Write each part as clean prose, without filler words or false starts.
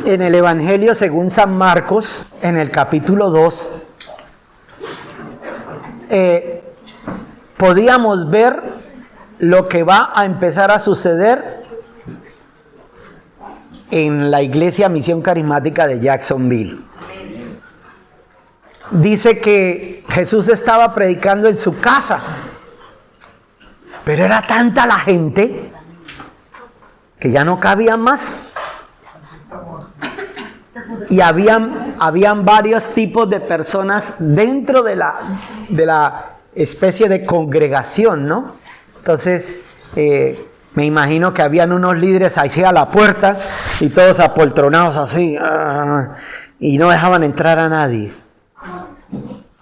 en el Evangelio según San Marcos, en el capítulo 2, podíamos ver lo que va a empezar a suceder en la Iglesia Misión Carismática de Jacksonville. Dice que Jesús estaba predicando en su casa, pero era tanta la gente que ya no cabían más. Y habían varios tipos de personas dentro de la especie de congregación, ¿no? Entonces, me imagino que habían unos líderes ahí a la puerta y todos apoltronados así, y no dejaban entrar a nadie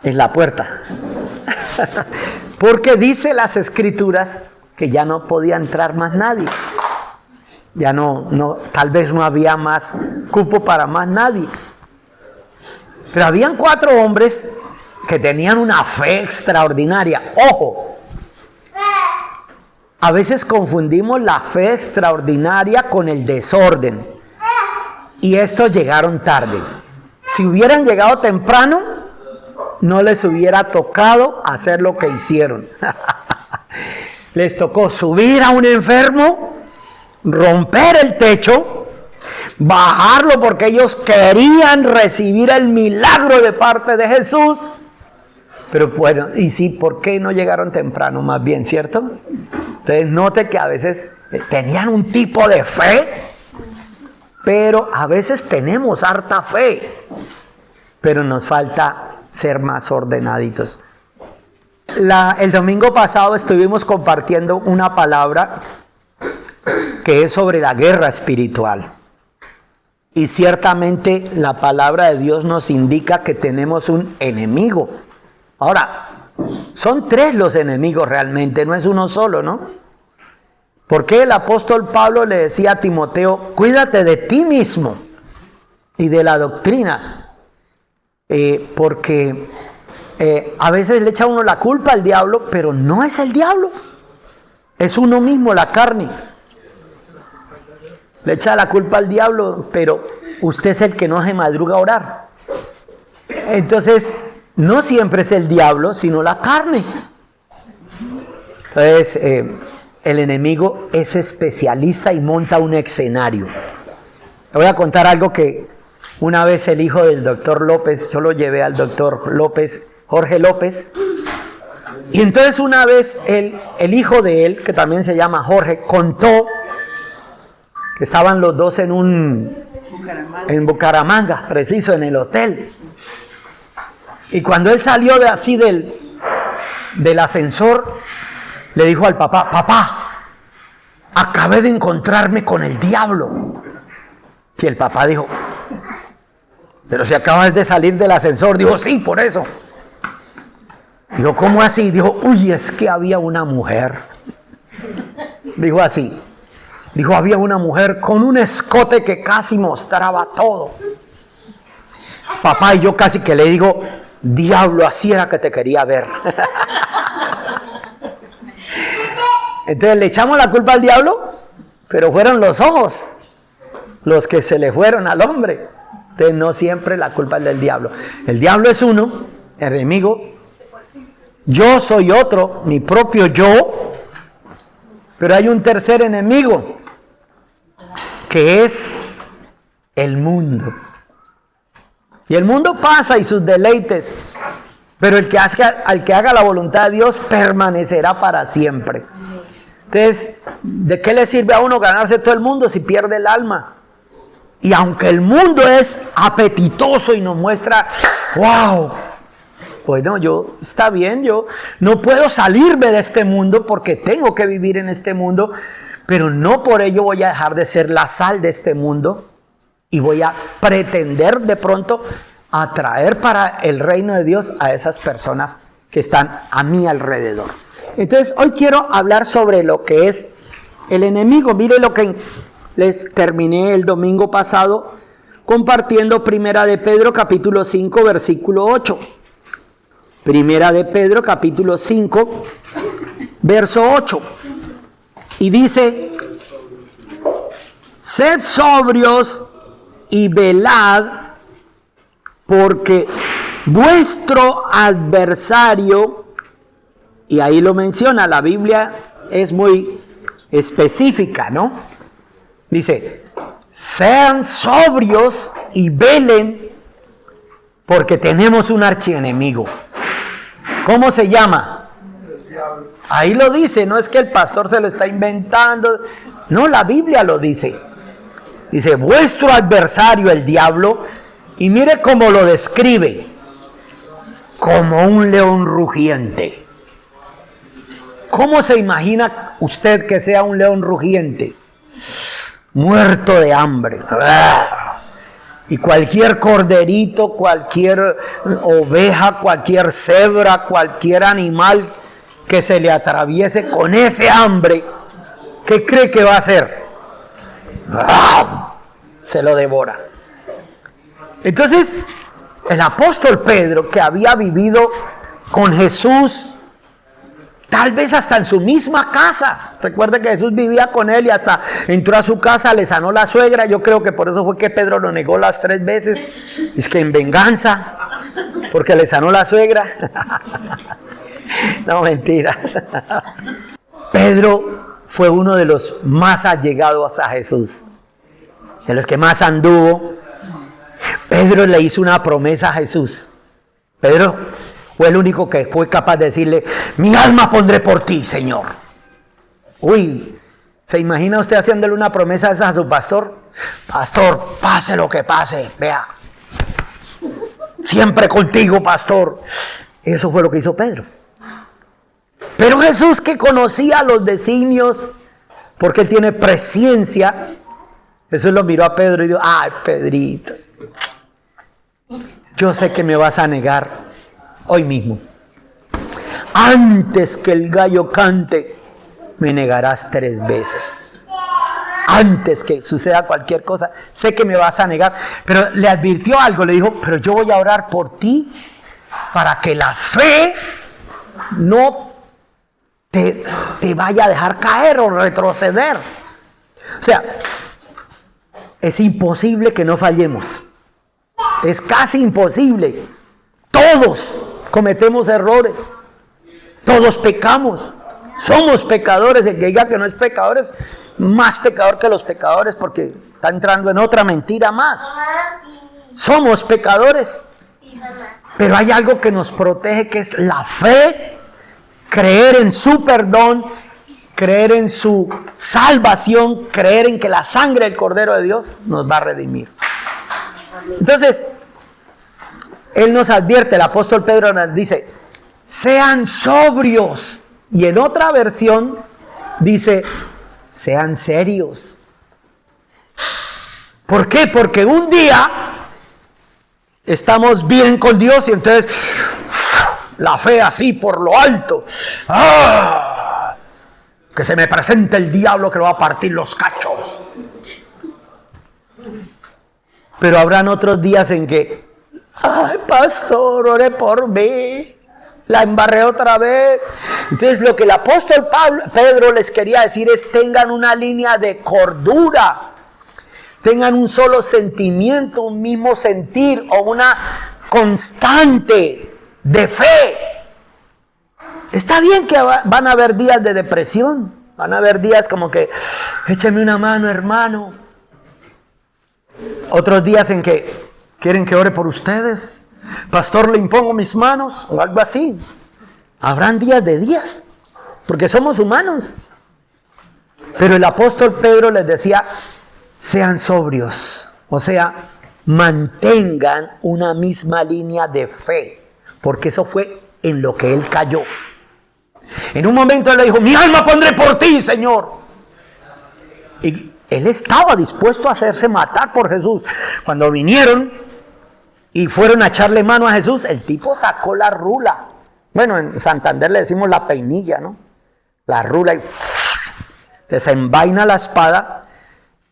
en la puerta. Porque dice las Escrituras que ya no podía entrar más nadie. Ya no, tal vez no había más cupo para más nadie. Pero habían 4 hombres que tenían una fe extraordinaria. ¡Ojo! A veces confundimos la fe extraordinaria con el desorden. Y estos llegaron tarde. Si hubieran llegado temprano, no les hubiera tocado hacer lo que hicieron. Les tocó subir a un enfermo, romper el techo, bajarlo porque ellos querían recibir el milagro de parte de Jesús. Pero bueno, y sí, ¿por qué no llegaron temprano más bien, cierto? Entonces note que a veces tenían un tipo de fe, pero a veces tenemos harta fe, pero nos falta ser más ordenaditos. El domingo pasado estuvimos compartiendo una palabra que es sobre la guerra espiritual. Y ciertamente la palabra de Dios nos indica que tenemos un enemigo. Ahora, son 3 los enemigos realmente, no es uno solo, ¿no? Porque el apóstol Pablo le decía a Timoteo, cuídate de ti mismo y de la doctrina. Porque a veces le echa uno la culpa al diablo, pero no es el diablo, es uno mismo, la carne. Le echa la culpa al diablo, pero usted es el que no se madruga a orar. Entonces, no siempre es el diablo, sino la carne. Entonces, el enemigo es especialista y monta un escenario. Le voy a contar algo que una vez el hijo del doctor López, yo lo llevé al doctor López, Jorge López, y entonces una vez el hijo de él, que también se llama Jorge, contó que estaban los dos en Bucaramanga, preciso, en el hotel. Y cuando él salió del ascensor, le dijo al papá, papá, acabé de encontrarme con el diablo. Y el papá dijo, pero si acabas de salir del ascensor. Dijo, sí, por eso. Dijo, ¿cómo así? Dijo, uy, es que había una mujer. Dijo así. Dijo, había una mujer con un escote que casi mostraba todo. Papá, y yo casi que le digo, diablo, así era que te quería ver. Entonces le echamos la culpa al diablo, pero fueron los ojos los que se le fueron al hombre. Entonces no siempre la culpa es del diablo. El diablo es uno, el enemigo. Yo soy otro, mi propio yo. Pero hay un tercer enemigo, que es el mundo. Y el mundo pasa y sus deleites, pero el que haga la voluntad de Dios permanecerá para siempre. Entonces, ¿de qué le sirve a uno ganarse todo el mundo si pierde el alma? Y aunque el mundo es apetitoso y nos muestra, wow, bueno, está bien, yo no puedo salirme de este mundo porque tengo que vivir en este mundo, pero no por ello voy a dejar de ser la sal de este mundo y voy a pretender de pronto atraer para el reino de Dios a esas personas que están a mi alrededor. Entonces, hoy quiero hablar sobre lo que es el enemigo. Mire lo que les terminé el domingo pasado compartiendo Primera de Pedro capítulo 5 versículo 8. Primera de Pedro capítulo 5 verso 8. Y dice, sed sobrios y velad, porque vuestro adversario, y ahí lo menciona, la Biblia es muy específica, ¿no? Dice, sean sobrios y velen, porque tenemos un archienemigo. ¿Cómo se llama? Ahí lo dice, no es que el pastor se lo está inventando, no, la Biblia lo dice. Dice, vuestro adversario, el diablo, y mire cómo lo describe, como un león rugiente. ¿Cómo se imagina usted que sea un león rugiente? Muerto de hambre. Y cualquier corderito, cualquier oveja, cualquier cebra, cualquier animal que se le atraviese con ese hambre, ¿qué cree que va a hacer? Se lo devora. Entonces, el apóstol Pedro, que había vivido con Jesús, tal vez hasta en su misma casa. Recuerde que Jesús vivía con él y hasta entró a su casa, le sanó la suegra. Yo creo que por eso fue que Pedro lo negó las 3 veces. Es que en venganza, porque le sanó la suegra. No, mentiras. Pedro fue uno de los más allegados a Jesús, de los que más anduvo. Pedro le hizo una promesa a Jesús. Pedro fue el único que fue capaz de decirle, mi alma pondré por ti, Señor. Uy, ¿se imagina usted haciéndole una promesa esa a su pastor? Pastor, pase lo que pase, vea, siempre contigo, pastor. Eso fue lo que hizo Pedro. Pero Jesús, que conocía los designios, porque él tiene presciencia, Jesús lo miró a Pedro y dijo, ay, Pedrito, yo sé que me vas a negar hoy mismo. Antes que el gallo cante, me negarás 3 veces. Antes que suceda cualquier cosa, sé que me vas a negar. Pero le advirtió algo, le dijo, pero yo voy a orar por ti para que la fe no te vaya a dejar caer o retroceder. O sea, es imposible que no fallemos. Es casi imposible. Todos cometemos errores. Todos pecamos. Somos pecadores. El que diga que no es pecador es más pecador que los pecadores, porque está entrando en otra mentira más. Somos pecadores. Pero hay algo que nos protege, que es la fe, creer en su perdón, creer en su salvación, creer en que la sangre del Cordero de Dios nos va a redimir. Entonces, él nos advierte, el apóstol Pedro nos dice, sean sobrios. Y en otra versión dice, sean serios. ¿Por qué? Porque un día estamos bien con Dios y entonces la fe así por lo alto. ¡Ah! Que se me presente el diablo que lo va a partir los cachos. Pero habrán otros días en que, ay, pastor, ore por mí, la embarré otra vez. Entonces lo que el apóstol Pedro les quería decir es, tengan una línea de cordura, tengan un solo sentimiento, un mismo sentir o una constante de fe. Está bien que van a haber días de depresión, van a haber días como que, écheme una mano, hermano. Otros días en que quieren que ore por ustedes. Pastor, le impongo mis manos o algo así. Habrán días de días, porque somos humanos. Pero el apóstol Pedro les decía, sean sobrios, o sea, mantengan una misma línea de fe, porque eso fue en lo que él cayó. En un momento él le dijo, mi alma pondré por ti, Señor. Y él estaba dispuesto a hacerse matar por Jesús. Cuando vinieron y fueron a echarle mano a Jesús, el tipo sacó la rula. Bueno, en Santander le decimos la peinilla, ¿no? La rula y desenvaina la espada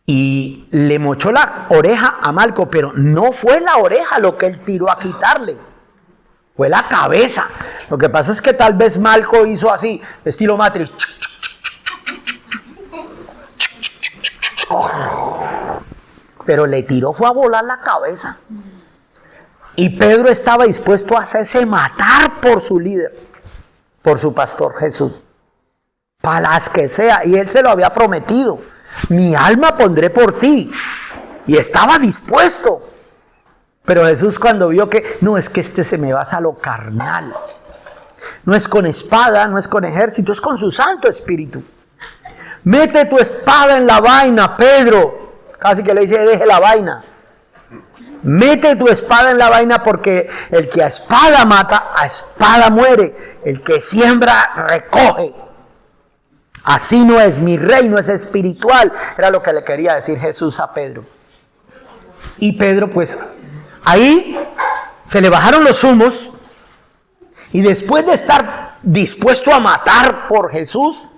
y le mochó la oreja a Malco, pero no fue la oreja lo que él tiró a quitarle, fue la cabeza. Lo que pasa es que tal vez Malco hizo así, estilo Matrix. pero le tiró, fue a volar la cabeza. Y Pedro estaba dispuesto a hacerse matar por su líder, por su pastor Jesús, para las que sea, y él se lo había prometido: mi alma pondré por ti, y estaba dispuesto. Pero Jesús, cuando vio que no, es que se me basa a lo carnal, no es con espada, no es con ejército, es con su Santo Espíritu. Mete tu espada en la vaina, Pedro. Casi que le dice: deje la vaina. Mete tu espada en la vaina, porque el que a espada mata, a espada muere. El que siembra, recoge. Así no es, mi reino es espiritual. Era lo que le quería decir Jesús a Pedro. Y Pedro, pues, ahí se le bajaron los humos. Y después de estar dispuesto a matar por Jesús,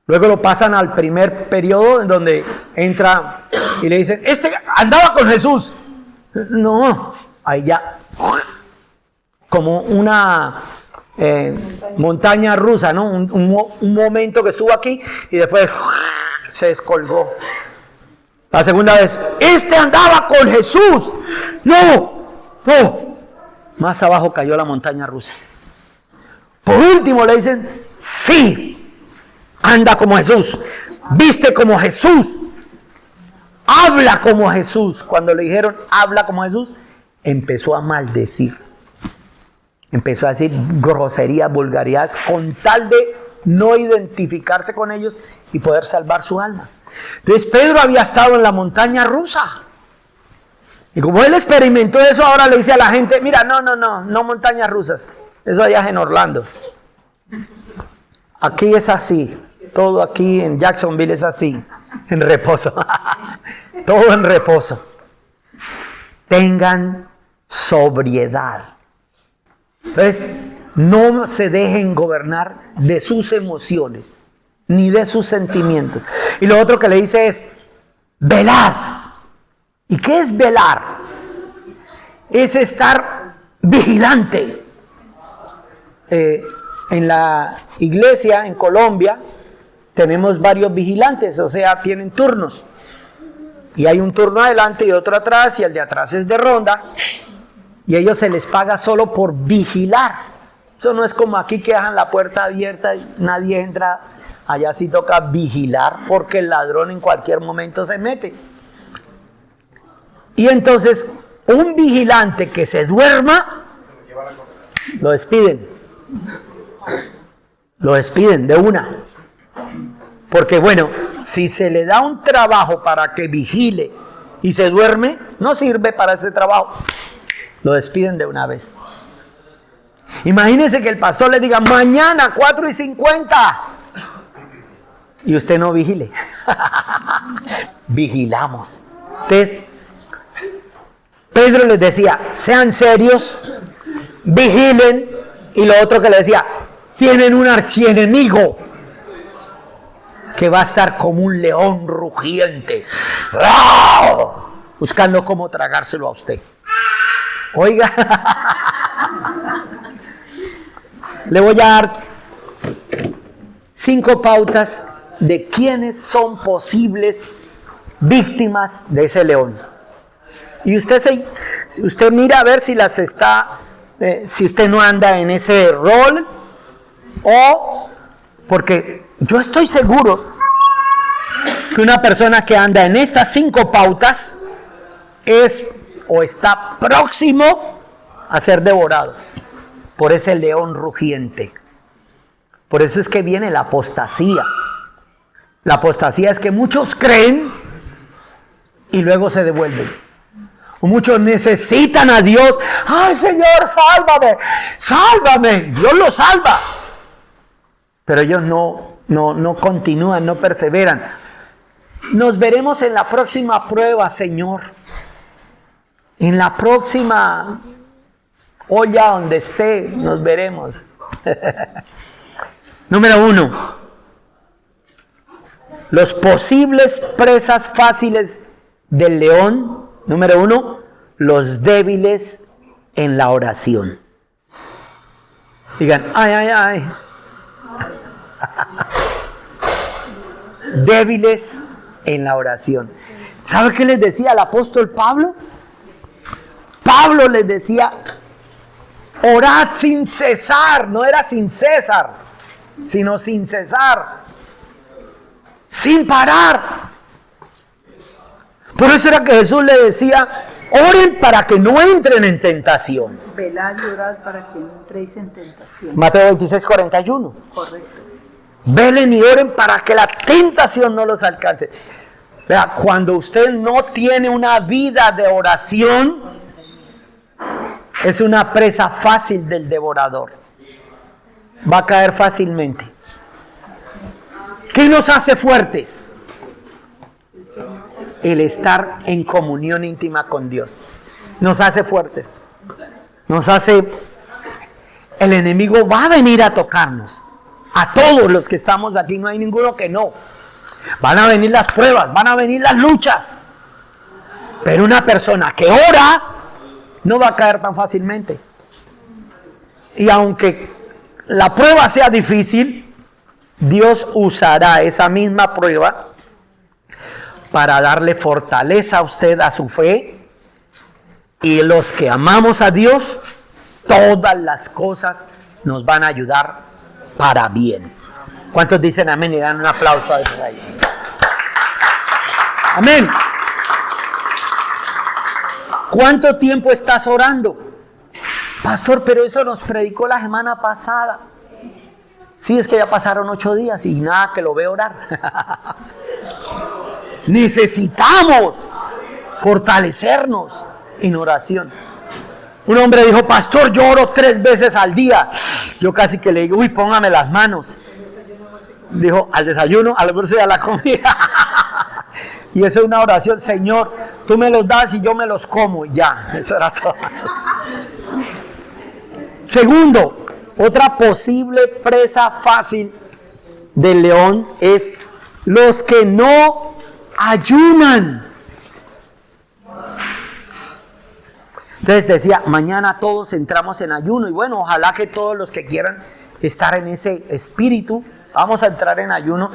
luego lo pasan al primer periodo en donde entra y le dicen: este andaba con Jesús. No, ahí ya, como una montaña rusa, ¿no? Un momento que estuvo aquí y después se descolgó. La segunda vez: este andaba con Jesús. No. Más abajo cayó la montaña rusa. Por último le dicen: sí, anda como Jesús, viste como Jesús, habla como Jesús. Cuando le dijeron habla como Jesús, empezó a maldecir, empezó a decir groserías, vulgaridades, con tal de no identificarse con ellos y poder salvar su alma. Entonces Pedro había estado en la montaña rusa, y como él experimentó eso, ahora le dice a la gente: mira, no montañas rusas, eso allá es en Orlando, aquí es así. Todo aquí en Jacksonville es así, en reposo. Todo en reposo. Tengan sobriedad. Entonces, no se dejen gobernar de sus emociones, ni de sus sentimientos. Y lo otro que le dice es: velad. ¿Y qué es velar? Es estar vigilante. En la iglesia en Colombia tenemos varios vigilantes, o sea, tienen turnos. Y hay un turno adelante y otro atrás, y el de atrás es de ronda. Y a ellos se les paga solo por vigilar. Eso no es como aquí que dejan la puerta abierta y nadie entra. Allá sí toca vigilar, porque el ladrón en cualquier momento se mete. Y entonces, un vigilante que se duerma, lo despiden. Lo despiden de una. Porque bueno, si se le da un trabajo para que vigile y se duerme, no sirve para ese trabajo. Lo despiden de una vez. Imagínense que el pastor le diga: mañana 4:50. Y usted no vigile. Vigilamos. Entonces, Pedro les decía: sean serios, vigilen. Y lo otro que le decía: tienen un archienemigo que va a estar como un león rugiente, buscando cómo tragárselo a usted. Oiga, le voy a dar 5 pautas de quiénes son posibles víctimas de ese león. Y usted mira a ver si las está, si usted no anda en ese rol, o porque yo estoy seguro que una persona que anda en estas 5 pautas es o está próximo a ser devorado por ese león rugiente. Por eso es que viene la apostasía. La apostasía es que muchos creen y luego se devuelven. Muchos necesitan a Dios. ¡Ay, Señor, sálvame! ¡Sálvame! Dios los salva. Pero ellos no continúan, no perseveran. Nos veremos en la próxima prueba, Señor. En la próxima olla donde esté, nos veremos. Número 1. Los posibles presas fáciles del león. Número 1. Los débiles en la oración. Digan: ay, ay, ay. Débiles en la oración. ¿Sabe qué les decía el apóstol Pablo? Pablo les decía, orad sin cesar. No era sin César, sino sin cesar, sin parar. Por eso era que Jesús le decía, oren para que no entren en tentación. Velad y orad para que no entréis en tentación. Mateo 26, 41. Correcto. Velen y oren para que la tentación no los alcance. Vea, cuando usted no tiene una vida de oración, es una presa fácil del devorador. Va a caer fácilmente. ¿Qué nos hace fuertes? El estar en comunión íntima con Dios. Nos hace fuertes. Nos hace... El enemigo va a venir a tocarnos. A todos los que estamos aquí, no hay ninguno que no. Van a venir las pruebas, van a venir las luchas. Pero una persona que ora no va a caer tan fácilmente. Y aunque la prueba sea difícil, Dios usará esa misma prueba para darle fortaleza a usted, a su fe. Y los que amamos a Dios, todas las cosas nos van a ayudar para bien. ¿Cuántos dicen amén y dan un aplauso a Israel? Amén. ¿Cuánto tiempo estás orando? Pastor, pero eso nos predicó la semana pasada. Sí, es que ya pasaron 8 días y nada que lo veo orar. Necesitamos fortalecernos en oración. Un hombre dijo, pastor, yo oro 3 veces al día. Yo casi que le digo, uy, póngame las manos. Dijo, al desayuno, al almuerzo y a la comida. Y eso es una oración, Señor, tú me los das y yo me los como. Y ya, eso era todo. Segundo, otra posible presa fácil del león es los que no ayunan. Entonces decía, mañana todos entramos en ayuno. Y bueno, ojalá que todos los que quieran estar en ese espíritu, vamos a entrar en ayuno.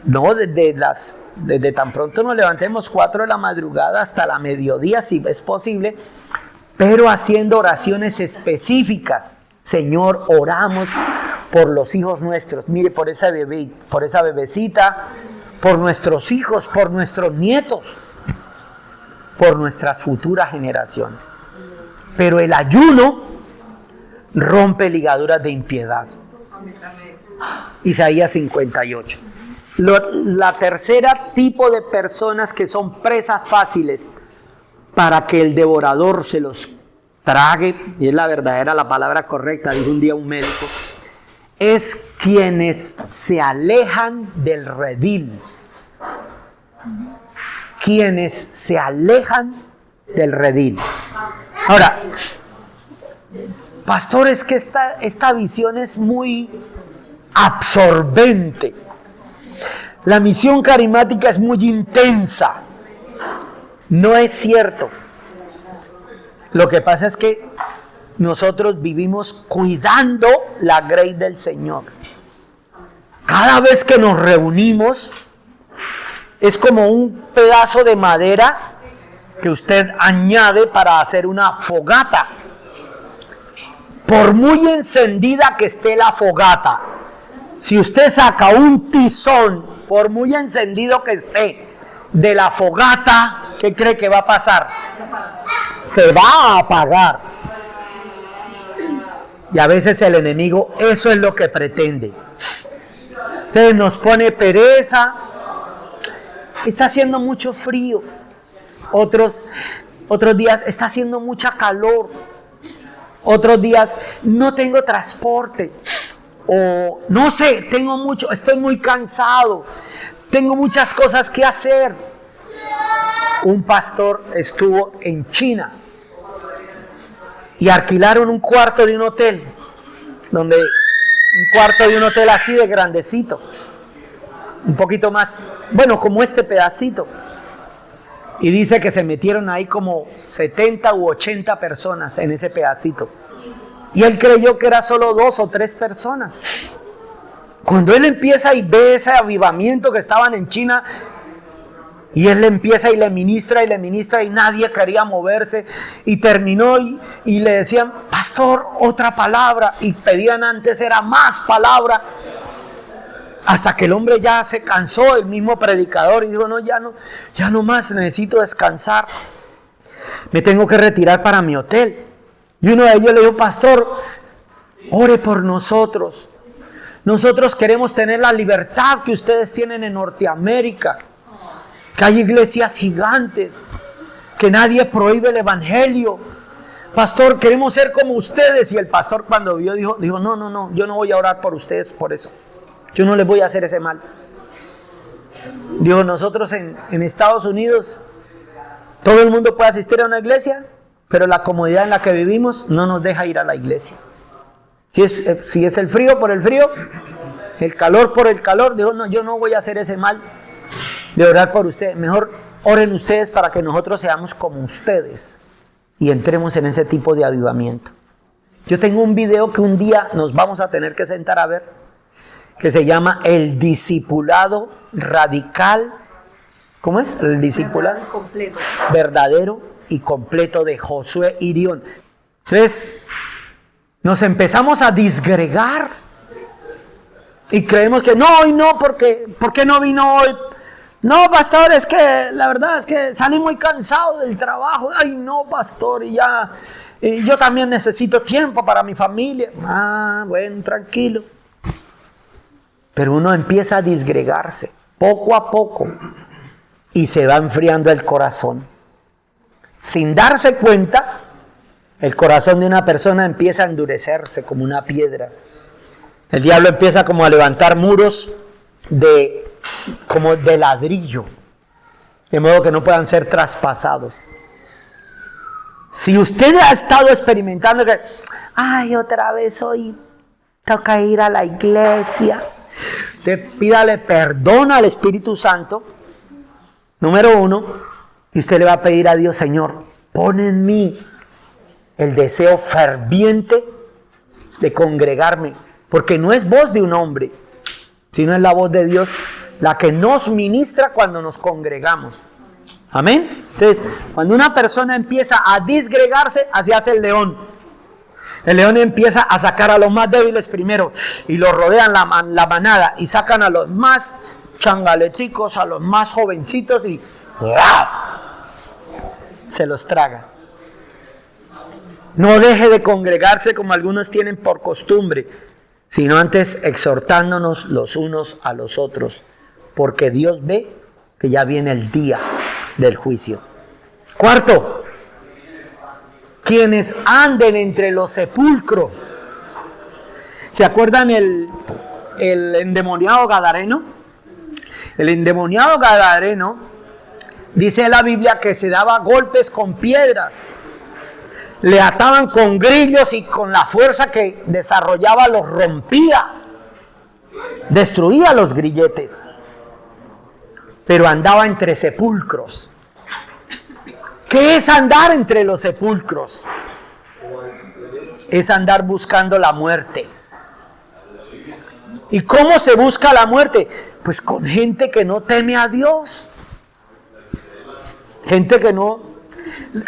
No, desde tan pronto nos levantemos 4 de la madrugada hasta la mediodía, si es posible, pero haciendo oraciones específicas. Señor, oramos por los hijos nuestros. Mire, por esa bebecita, por nuestros hijos, por nuestros nietos, por nuestras futuras generaciones. Pero el ayuno rompe ligaduras de impiedad. Isaías 58. La tercera tipo de personas que son presas fáciles para que el devorador se los trague, y es la palabra correcta, dijo un día un médico, es quienes se alejan del redil. Quienes se alejan del redil. Ahora, pastor, es que esta visión es muy absorbente. La misión carismática es muy intensa. No es cierto. Lo que pasa es que nosotros vivimos cuidando la grey del Señor. Cada vez que nos reunimos, es como un pedazo de madera que usted añade para hacer una fogata. Por muy encendida que esté la fogata, si usted saca un tizón, por muy encendido que esté, de la fogata, ¿qué cree que va a pasar? Se va a apagar. Y a veces el enemigo eso es lo que pretende. Entonces nos pone pereza. Está haciendo mucho frío. Otros días está haciendo mucha calor. Otros días no tengo transporte. O no sé, estoy muy cansado. Tengo muchas cosas que hacer. Un pastor estuvo en China y alquilaron un cuarto de un hotel, un cuarto de un hotel así de grandecito, un poquito más, bueno, como este pedacito. Y dice que se metieron ahí como 70 u 80 personas en ese pedacito. Y él creyó que era solo 2 o 3 personas. Cuando él empieza y ve ese avivamiento que estaban en China, Y él le empieza y le ministra y nadie quería moverse. Y terminó y le decían, pastor, otra palabra. Y pedían antes, era más palabra. Hasta que el hombre ya se cansó, el mismo predicador, y dijo, no, ya no más, necesito descansar. Me tengo que retirar para mi hotel. Y uno de ellos le dijo, pastor, ore por nosotros. Nosotros queremos tener la libertad que ustedes tienen en Norteamérica. Que hay iglesias gigantes, que nadie prohíbe el evangelio. Pastor, queremos ser como ustedes. Y el pastor cuando vio dijo, no, yo no voy a orar por ustedes por eso. Yo no les voy a hacer ese mal. Dijo, nosotros en Estados Unidos, todo el mundo puede asistir a una iglesia, pero la comodidad en la que vivimos no nos deja ir a la iglesia. Si es el frío por el frío, el calor por el calor, dijo, no, yo no voy a hacer ese mal de orar por ustedes. Mejor oren ustedes para que nosotros seamos como ustedes y entremos en ese tipo de avivamiento. Yo tengo un video que un día nos vamos a tener que sentar a ver, que se llama El Discipulado Radical. ¿Cómo es? El discipulado verdadero y completo de Josué Irión. Entonces, nos empezamos a disgregar y creemos que no, hoy no, ¿por qué no vino hoy? No, pastor, es que la verdad es que salí muy cansado del trabajo. Ay, no, pastor, y yo también necesito tiempo para mi familia. Ah, bueno, tranquilo. Pero uno empieza a disgregarse poco a poco y se va enfriando el corazón. Sin darse cuenta, el corazón de una persona empieza a endurecerse como una piedra. El diablo empieza como a levantar muros como de ladrillo, de modo que no puedan ser traspasados. Si usted ha estado experimentando que, ay, otra vez hoy toca ir a la iglesia, pídale perdón al Espíritu Santo, número 1, y usted le va a pedir a Dios, Señor, pon en mí el deseo ferviente de congregarme, porque no es voz de un hombre, sino es la voz de Dios la que nos ministra cuando nos congregamos. Amén. Entonces, cuando una persona empieza a disgregarse, así hace el león. El león empieza a sacar a los más débiles primero y los rodean la manada y sacan a los más changaleticos, a los más jovencitos y se los traga. No deje de congregarse como algunos tienen por costumbre, sino antes exhortándonos los unos a los otros, porque Dios ve que ya viene el día del juicio. 4, quienes anden entre los sepulcros. ¿Se acuerdan el endemoniado gadareno? El endemoniado gadareno, dice la Biblia que se daba golpes con piedras. Le ataban con grillos y con la fuerza que desarrollaba los rompía. Destruía los grilletes. Pero andaba entre sepulcros. ¿Qué es andar entre los sepulcros? Es andar buscando la muerte. ¿Y cómo se busca la muerte? Pues con gente que no teme a Dios. Gente que no...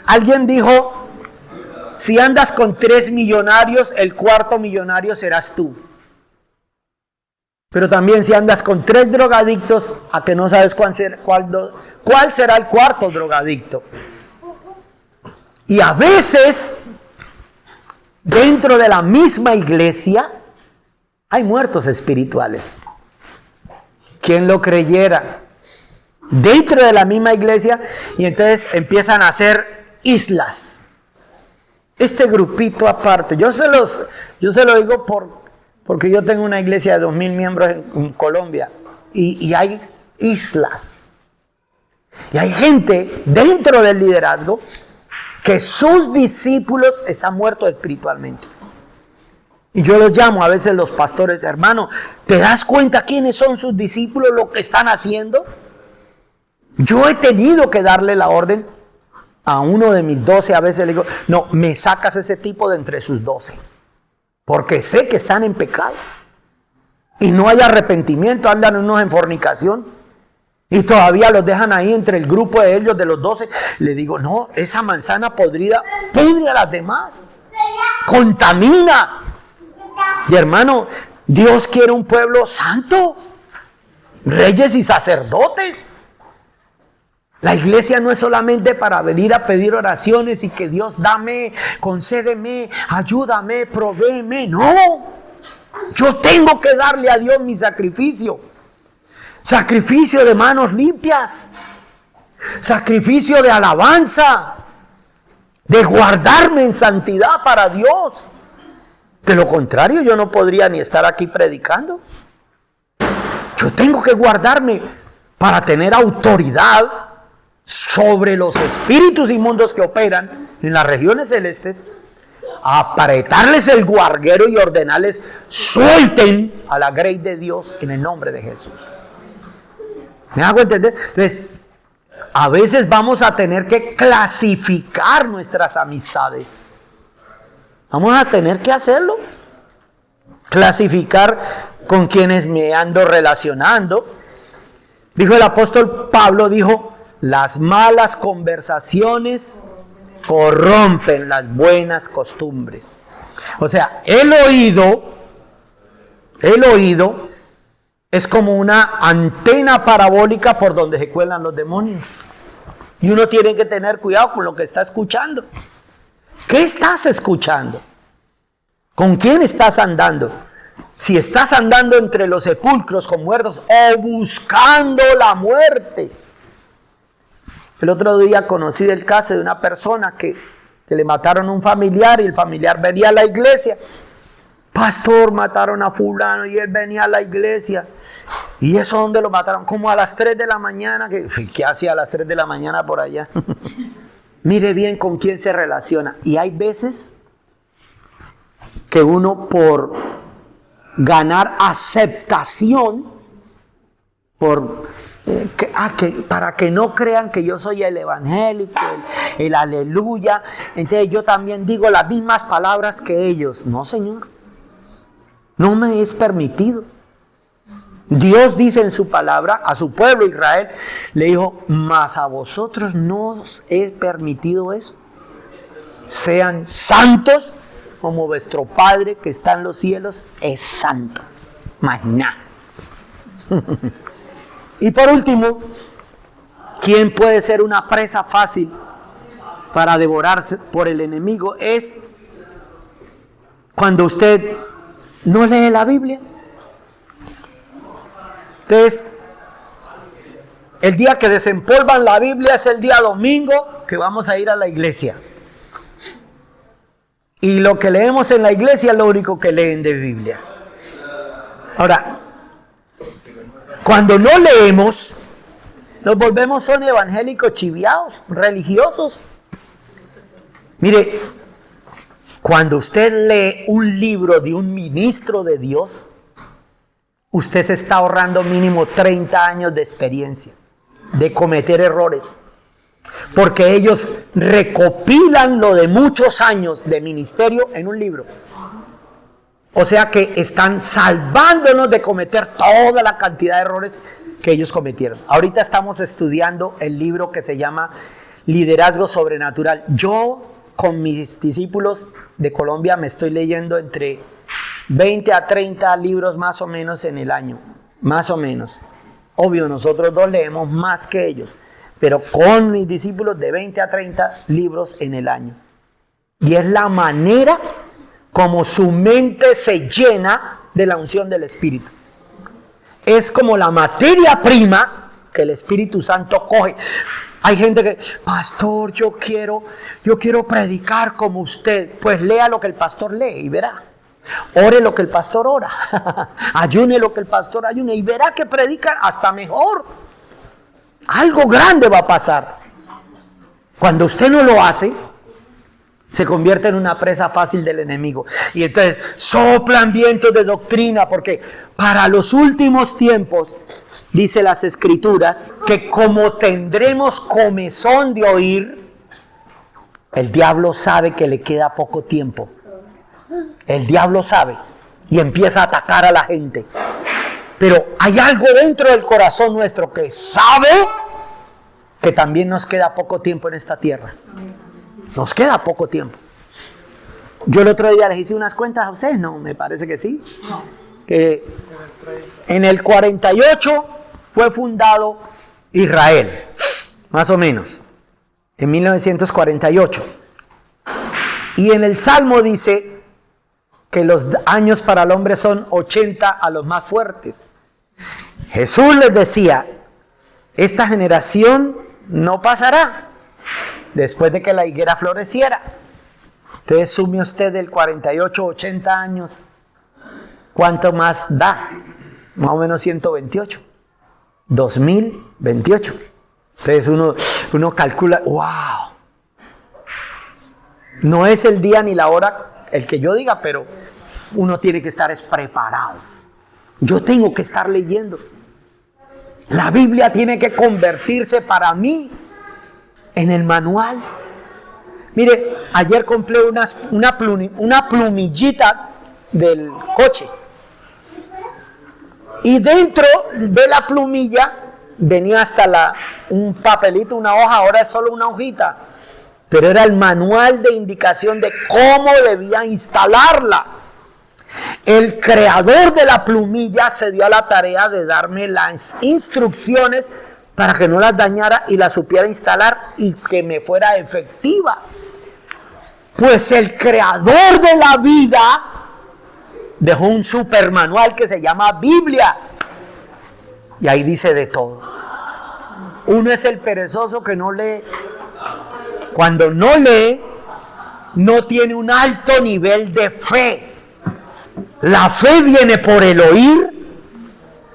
Alguien dijo, si andas con 3 millonarios, el 4.º millonario serás tú. Pero también si andas con 3 drogadictos, a que no sabes cuál será el 4.º drogadicto. Y a veces, dentro de la misma iglesia, hay muertos espirituales. ¿Quién lo creyera? Dentro de la misma iglesia, y entonces empiezan a hacer islas. Este grupito aparte, yo se lo digo porque yo tengo una iglesia de 2.000 miembros en Colombia, y hay islas. Y hay gente dentro del liderazgo que sus discípulos están muertos espiritualmente. Y yo los llamo a veces los pastores, hermano, ¿te das cuenta quiénes son sus discípulos, lo que están haciendo? Yo he tenido que darle la orden a uno de mis 12, a veces le digo, no, me sacas ese tipo de entre sus 12, porque sé que están en pecado y no hay arrepentimiento, andan unos en fornicación. Y todavía los dejan ahí entre el grupo de ellos, de los 12. Le digo, no, esa manzana podrida pudre a las demás. Contamina. Y hermano, Dios quiere un pueblo santo. Reyes y sacerdotes. La iglesia no es solamente para venir a pedir oraciones y que Dios dame, concédeme, ayúdame, provéeme. No. Yo tengo que darle a Dios mi sacrificio. Sacrificio de manos limpias. Sacrificio de alabanza. De guardarme en santidad para Dios. De lo contrario, yo no podría ni estar aquí predicando. Yo tengo que guardarme para tener autoridad sobre los espíritus inmundos que operan en las regiones celestes, apretarles el guarguero y ordenarles suelten a la grey de Dios en el nombre de Jesús. ¿Me hago entender? Entonces, a veces vamos a tener que clasificar nuestras amistades. Vamos a tener que hacerlo. Clasificar con quienes me ando relacionando. Dijo el apóstol Pablo, dijo, las malas conversaciones corrompen las buenas costumbres. O sea, el oído es como una antena parabólica por donde se cuelan los demonios. Y uno tiene que tener cuidado con lo que está escuchando. ¿Qué estás escuchando? ¿Con quién estás andando? Si estás andando entre los sepulcros con muertos o buscando la muerte. El otro día conocí el caso de una persona que le mataron a un familiar y el familiar venía a la iglesia. Pastor, mataron a fulano y él venía a la iglesia. ¿Y eso dónde lo mataron? Como a las 3 de la mañana. ¿Qué hacía a las 3 de la mañana por allá? Mire bien con quién se relaciona. Y hay veces que uno por ganar aceptación, para que no crean que yo soy el evangélico, el aleluya, entonces yo también digo las mismas palabras que ellos. No, Señor, no me es permitido. Dios dice en su palabra a su pueblo Israel, le dijo, mas a vosotros no os es permitido eso. Sean santos como vuestro Padre que está en los cielos es santo. Más nada. Y por último, ¿quién puede ser una presa fácil para devorarse por el enemigo? Es cuando usted no lee la Biblia. Entonces, el día que desempolvan la Biblia es el día domingo que vamos a ir a la iglesia. Y lo que leemos en la iglesia es lo único que leen de Biblia. Ahora, cuando no leemos, nos volvemos son evangélicos chiviados, religiosos. Mire, cuando usted lee un libro de un ministro de Dios, usted se está ahorrando mínimo 30 años de experiencia, de cometer errores. Porque ellos recopilan lo de muchos años de ministerio en un libro. O sea que están salvándonos de cometer toda la cantidad de errores que ellos cometieron. Ahorita estamos estudiando el libro que se llama Liderazgo Sobrenatural. Yo con mis discípulos de Colombia me estoy leyendo entre 20 a 30 libros más o menos en el año. Más o menos. Obvio, nosotros dos leemos más que ellos. Pero con mis discípulos de 20 a 30 libros en el año. Y es la manera como su mente se llena de la unción del Espíritu. Es como la materia prima que el Espíritu Santo coge. Hay gente que, pastor, yo quiero predicar como usted. Pues lea lo que el pastor lee y verá. Ore lo que el pastor ora. Ayune lo que el pastor ayune y verá que predica hasta mejor. Algo grande va a pasar. Cuando usted no lo hace, se convierte en una presa fácil del enemigo. Y entonces soplan vientos de doctrina, porque para los últimos tiempos, dice las Escrituras, que como tendremos comezón de oír, el diablo sabe que le queda poco tiempo. El diablo sabe y empieza a atacar a la gente. Pero hay algo dentro del corazón nuestro que sabe que también nos queda poco tiempo en esta tierra. Nos queda poco tiempo. Yo el otro día les hice unas cuentas a ustedes, no, me parece que sí. Que en el 48 fue fundado Israel, más o menos, en 1948. Y en el Salmo dice que los años para el hombre son 80 a los más fuertes. Jesús les decía, esta generación no pasará después de que la higuera floreciera. Entonces sume usted del 48, 80 años, ¿cuánto más da? Más o menos 128, 2028. Entonces uno calcula, wow. No es el día ni la hora el que yo diga, pero uno tiene que estar preparado. Yo tengo que estar leyendo. La Biblia tiene que convertirse para mí en el manual. Mire, ayer compré una plumillita del coche. Y dentro de la plumilla venía hasta un papelito, una hoja, ahora es solo una hojita. Pero era el manual de indicación de cómo debía instalarla. El creador de la plumilla se dio a la tarea de darme las instrucciones para que no las dañara y las supiera instalar y que me fuera efectiva. Pues el creador de la vida dejó un super manual que se llama Biblia. Y ahí dice de todo. Uno es el perezoso que no lee. Cuando no lee, no tiene un alto nivel de fe. La fe viene por el oír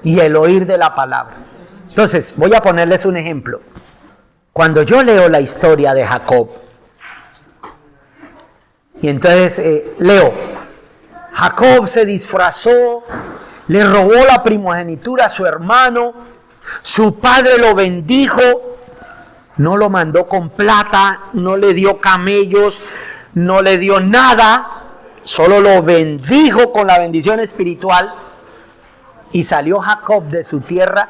y el oír de la palabra. Entonces, voy a ponerles un ejemplo. Cuando yo leo la historia de Jacob, y entonces leo, Jacob se disfrazó, le robó la primogenitura a su hermano, su padre lo bendijo, no lo mandó con plata, no le dio camellos, no le dio nada, solo lo bendijo con la bendición espiritual y salió Jacob de su tierra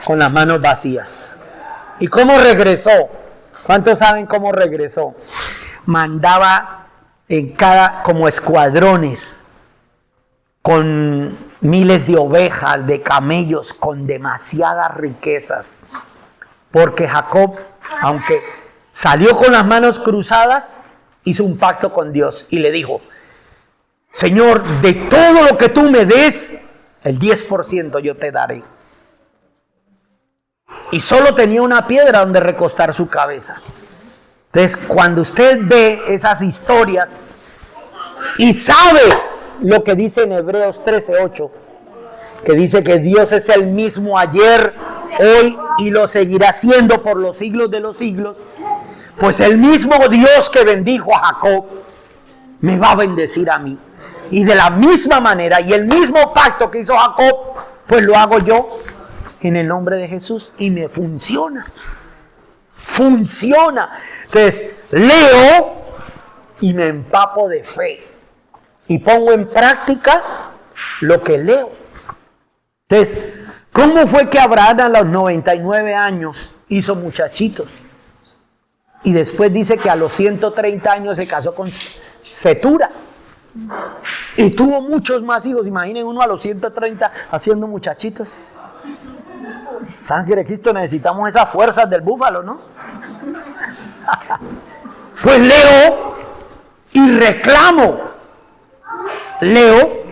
con las manos vacías. ¿Y cómo regresó? ¿Cuántos saben cómo regresó? Mandaba como escuadrones con miles de ovejas, de camellos, con demasiadas riquezas. Porque Jacob, aunque salió con las manos cruzadas, hizo un pacto con Dios y le dijo, Señor, de todo lo que tú me des, el 10% yo te daré. Y solo tenía una piedra donde recostar su cabeza. Entonces, cuando usted ve esas historias y sabe lo que dice en Hebreos 13:8, que dice que Dios es el mismo ayer, hoy y lo seguirá siendo por los siglos de los siglos, pues el mismo Dios que bendijo a Jacob me va a bendecir a mí. Y de la misma manera, y el mismo pacto que hizo Jacob, pues lo hago yo en el nombre de Jesús y me funciona. Funciona. Entonces, leo y me empapo de fe y pongo en práctica lo que leo. Entonces, ¿cómo fue que Abraham a los 99 años hizo muchachitos? Y después dice que a los 130 años se casó con Setura. Y tuvo muchos más hijos. Imaginen uno a los 130 haciendo muchachitos. Sangre de Cristo, necesitamos esas fuerzas del búfalo, ¿no? Pues leo y reclamo. Leo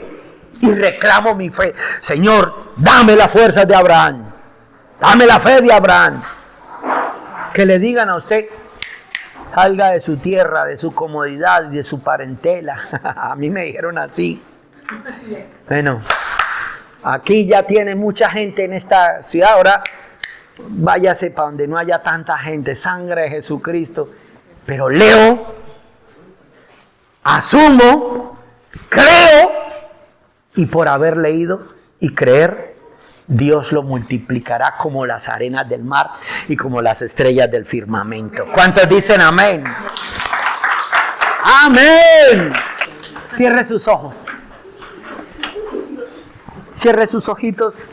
y reclamo mi fe. Señor, dame las fuerzas de Abraham. Dame la fe de Abraham. Que le digan a usted, salga de su tierra, de su comodidad y de su parentela. A mí me dijeron así. Bueno, aquí ya tiene mucha gente en esta ciudad. Ahora váyase para donde no haya tanta gente. Sangre de Jesucristo. Pero leo, asumo, creo, y por haber leído y creer, Dios lo multiplicará como las arenas del mar y como las estrellas del firmamento. ¿Cuántos dicen amén? ¡Amén! Cierre sus ojos. Cierre sus ojitos.